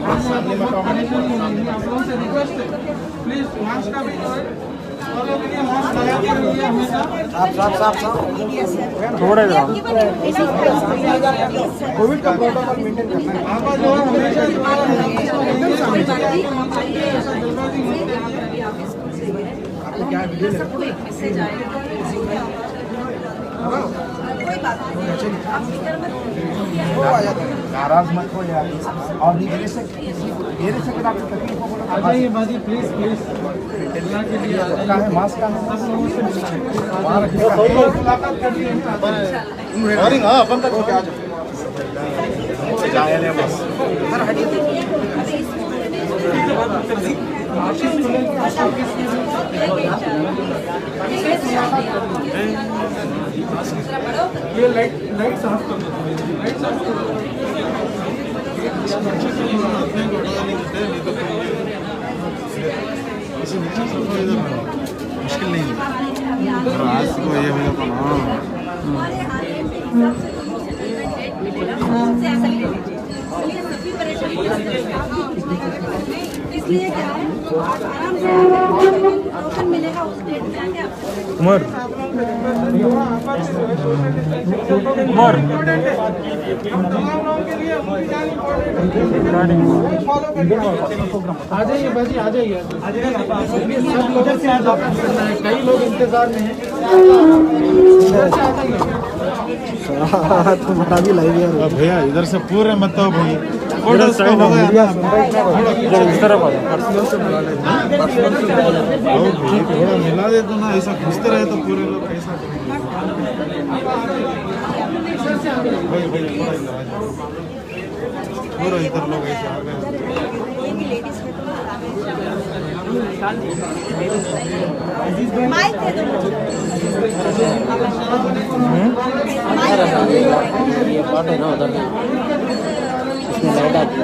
Speaker 1: परेशानी होगी। आप लोगों से रिक्वेस्ट है प्लीज मास्क का भी जो है फॉलो करिए, मास्क लगा के रखिए हमेशा।
Speaker 3: थोड़ा
Speaker 1: कोविड का प्रोटोकॉल मेंटेन करना है। आप जो है हमेशा जो है
Speaker 4: सबको एक मैसेज आएगा। कोई बात नहीं, आप फिक्र मत
Speaker 14: नाराज मत हो यार, और नहीं दे सकते आपको तकलीफ हो।
Speaker 1: आ जाइए बाजी, प्लीज प्लीज, अल्लाह के लिए
Speaker 14: का है मास्क का
Speaker 1: सब लोगों से मुलाकात कर लिए हैं।
Speaker 12: हाँ अपन तक होके आ जाओ।
Speaker 14: जाए बस
Speaker 1: ये लाइट साफ कर दो, लाइट साफ कर दो।
Speaker 12: मुश्किल नहीं है आज को ये हो जाता ना।
Speaker 4: इसलिए क्या है, आराम से टोकन मिलेगा उस डेट में आके आप
Speaker 3: उमर
Speaker 1: आ जाइए बाजी, आ जाइए सब लोगों से वापस करना है, कई लोग इंतजार में हैं।
Speaker 12: तुम्हारा भी लाइव यार भैया, इधर से पूरे मत हो भाई, थोड़ा इस तरफ थोड़ा मिला दे तो ना, ऐसा घुसते रहे तो पूरे लोग कैसा पूरा इधर लोग ऐसे आ गए।
Speaker 4: माइक दे दो,
Speaker 2: ये पार्ट है ना उधर इसमें लाइट आती है।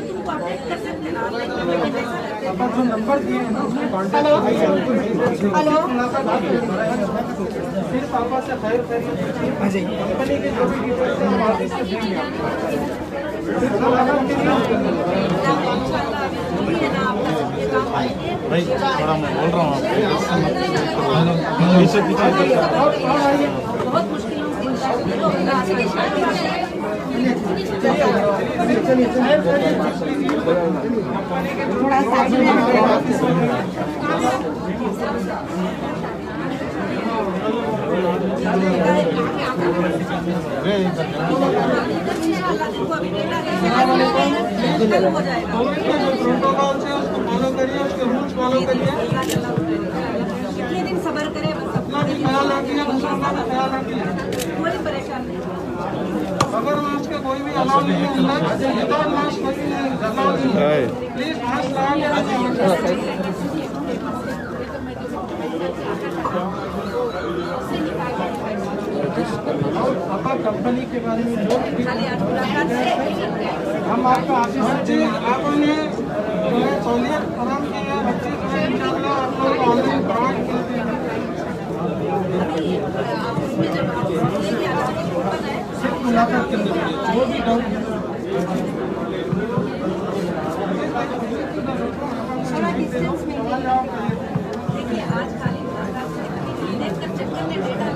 Speaker 4: तुमको अपडेट कर सकते हैं।
Speaker 1: जो नंबर दिए हैं ना उसमें कॉन्टैक्ट हेलो फिर पापा से खैर खैरियत कंपनी के जो भी डिटेल्स हैं हम ऑफिस से देंगे। फिर मुलाकात के लिए
Speaker 12: भाई थोड़ा मैं बोल रहा हूँ आपको पीछे पीछे
Speaker 4: बहुत मुश्किलों थोड़ा साइड में हो जाएगा।
Speaker 1: प्रोटोकॉल से उसको फॉलो करिए, उसके रूल्स फॉलो करिए।
Speaker 4: कितने दिन सब्र करें, बस
Speaker 1: अपना भी ख्याल रखिए, दूसरों का भी ख्याल रखिए।
Speaker 4: कोई परेशान नहीं।
Speaker 1: अगर मास्क का कोई भी अलाउ नहीं है, विदाउट मास्क कोई भी अलाउ नहीं है, प्लीज मास्क लगाइए। पापा कंपनी के बारे में जो हम आपका ऑफिस से आपने सहूलियत फराम की है, बच्चे जो है इंशाल्लाह आप लोग ऑनलाइन प्रोवाइड करते हैं। सिर्फ मुलाकात करने के लिए जो भी डाउट
Speaker 4: देखिए आज खाली चक्कर में डेटा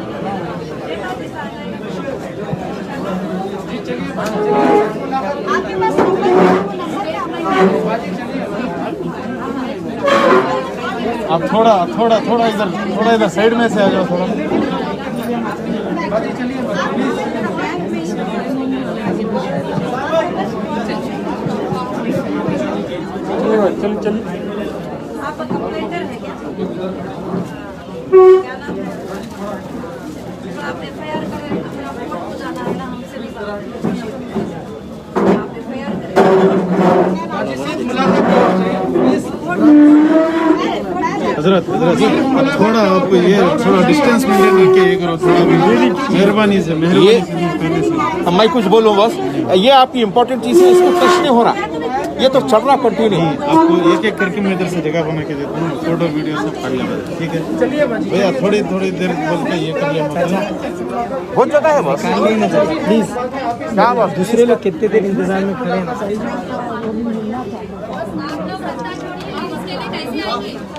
Speaker 4: आपके पास
Speaker 12: आप थोड़ा इधर साइड में से आ जाओ थोड़ा।
Speaker 3: चल
Speaker 4: आप कंप्लेंटर है क्या? क्या नाम है? आप FIR करें, अपना कोर्ट को जाना है ना, हमसे भी आप FIR करें।
Speaker 12: हजरत थोड़ा आप ये थोड़ा डिस्टेंस मेंटेन करके ये करो, थोड़ा मेहरबानी से पहले से।
Speaker 13: मैं कुछ बोलूँ बस, ये आपकी इम्पोर्टेंट चीज़ है, इसको टच नहीं हो रहा, ये तो चल रहा कंटिन्यू।
Speaker 12: आपको एक एक करके मैं इधर से जगह बना के देता हूँ, फोटो वीडियो सब कर लेना, ठीक है? चलिए भैया थोड़ी देर बोल के ये कर लेना,
Speaker 13: बहुत जगह है बस,
Speaker 3: प्लीज क्या बात, दूसरे लोग कितने देर इंतजार में खड़े हैं।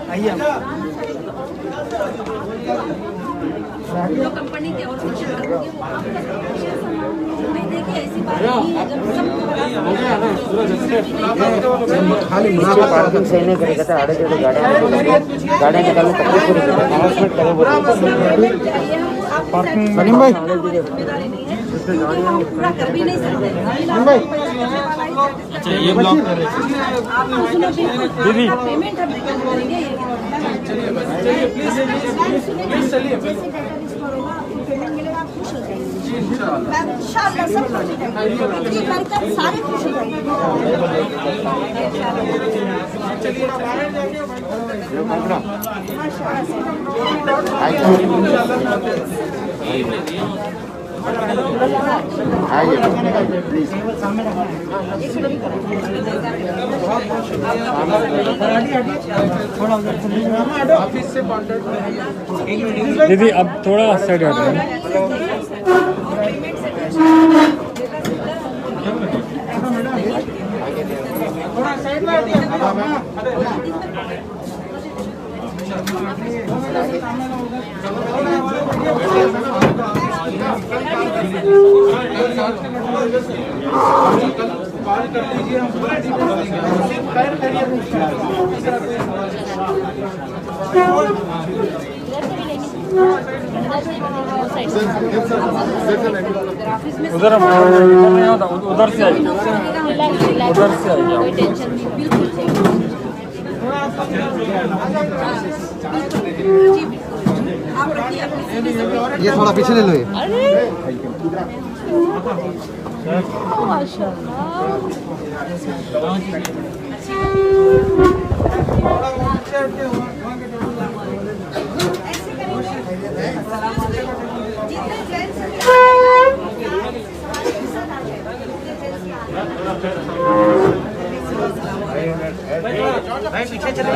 Speaker 3: आइए
Speaker 4: जो कंपनी की और देखिए ऐसी बात
Speaker 14: खाली पार्किंग सही नहीं करेगा तो आड़े जो गाड़ियाँ निकालने तकलीफ हो अनाउंसमेंट करें सलीम भाई
Speaker 4: पूरा कर भी नहीं सकते।
Speaker 2: अच्छा ये ब्लॉक कर रहे
Speaker 4: दीदी पेमेंट हम करेंगे।
Speaker 1: चलिए प्लीज चलिए
Speaker 11: पेमेंट मिलेगा आप खुश हो जाएंगे इंशाल्लाह सब खुश हो जाएंगे ये करकर सारे खुश हो
Speaker 1: ऑफिस से कॉन्टेक्ट
Speaker 3: दीदी अब थोड़ा साइड हट रहे हैं।
Speaker 1: थोड़ा साइड में हटिए। कॉल कर लीजिए, हम पूरा डिटेल देंगे। सिर्फ पैर करिए
Speaker 3: उधर उधर से आइए, उधर से आइए।
Speaker 14: ये थोड़ा पीछे ले लो ये
Speaker 11: पीछे चले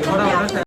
Speaker 1: थोड़ा